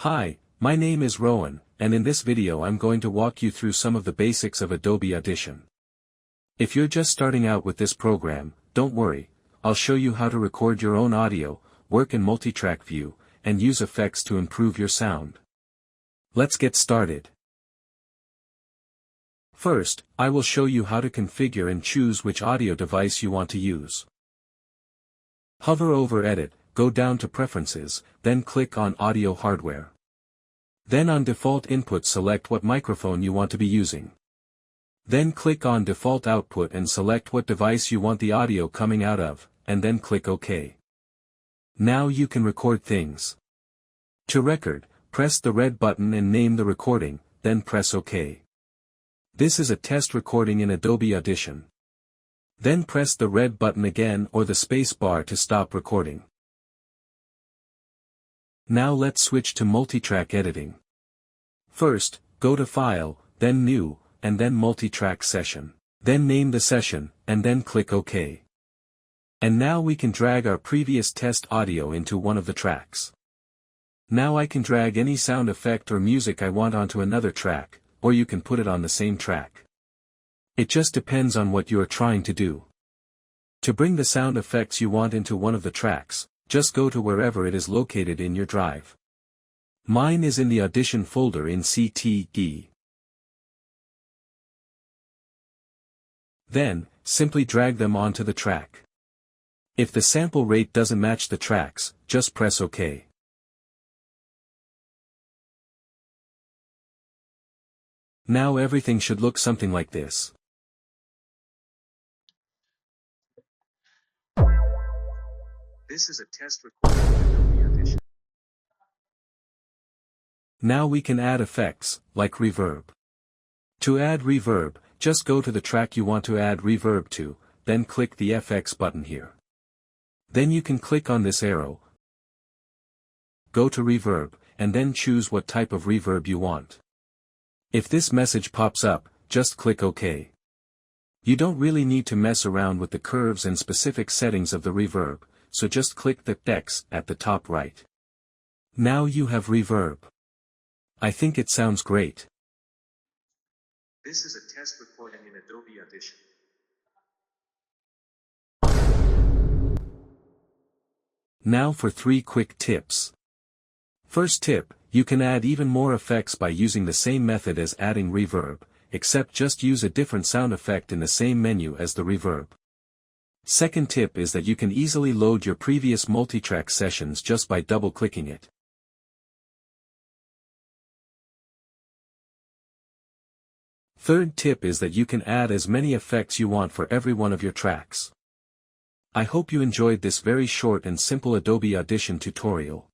Hi, my name is Rowan, and in this video I'm going to walk you through some of the basics of Adobe Audition. If you're just starting out with this program, don't worry, I'll show you how to record your own audio, work in multi-track view, and use effects to improve your sound. Let's get started. First, I will show you how to configure and choose which audio device you want to use. Hover over Edit, go down to Preferences, then click on Audio Hardware. Then on Default Input select what microphone you want to be using. Then click on Default Output and select what device you want the audio coming out of, and then click OK. Now you can record things. To record, press the red button and name the recording, then press OK. This is a test recording in Adobe Audition. Then press the red button again or the space bar to stop recording. Now let's switch to multi-track editing. First, go to File, then New, and then Multi-Track Session. Then name the session, and then click OK. And now we can drag our previous test audio into one of the tracks. Now I can drag any sound effect or music I want onto another track, or you can put it on the same track. It just depends on what you are trying to do. To bring the sound effects you want into one of the tracks, just go to wherever it is located in your drive. Mine is in the Audition folder in CTE. Then, simply drag them onto the track. If the sample rate doesn't match the tracks, just press OK. Now everything should look something like this. This is a test recording of Adobe Audition. Now we can add effects, like reverb. To add reverb, just go to the track you want to add reverb to, then click the FX button here. Then you can click on this arrow, go to reverb, and then choose what type of reverb you want. If this message pops up, just click OK. You don't really need to mess around with the curves and specific settings of the reverb, so just click the X at the top right. Now you have reverb. I think it sounds great. This is a test recording in Adobe Audition. Now for 3 quick tips. First tip, you can add even more effects by using the same method as adding reverb, except just use a different sound effect in the same menu as the reverb. Second tip is that you can easily load your previous multi-track sessions just by double-clicking it. Third tip is that you can add as many effects you want for every one of your tracks. I hope you enjoyed this very short and simple Adobe Audition tutorial.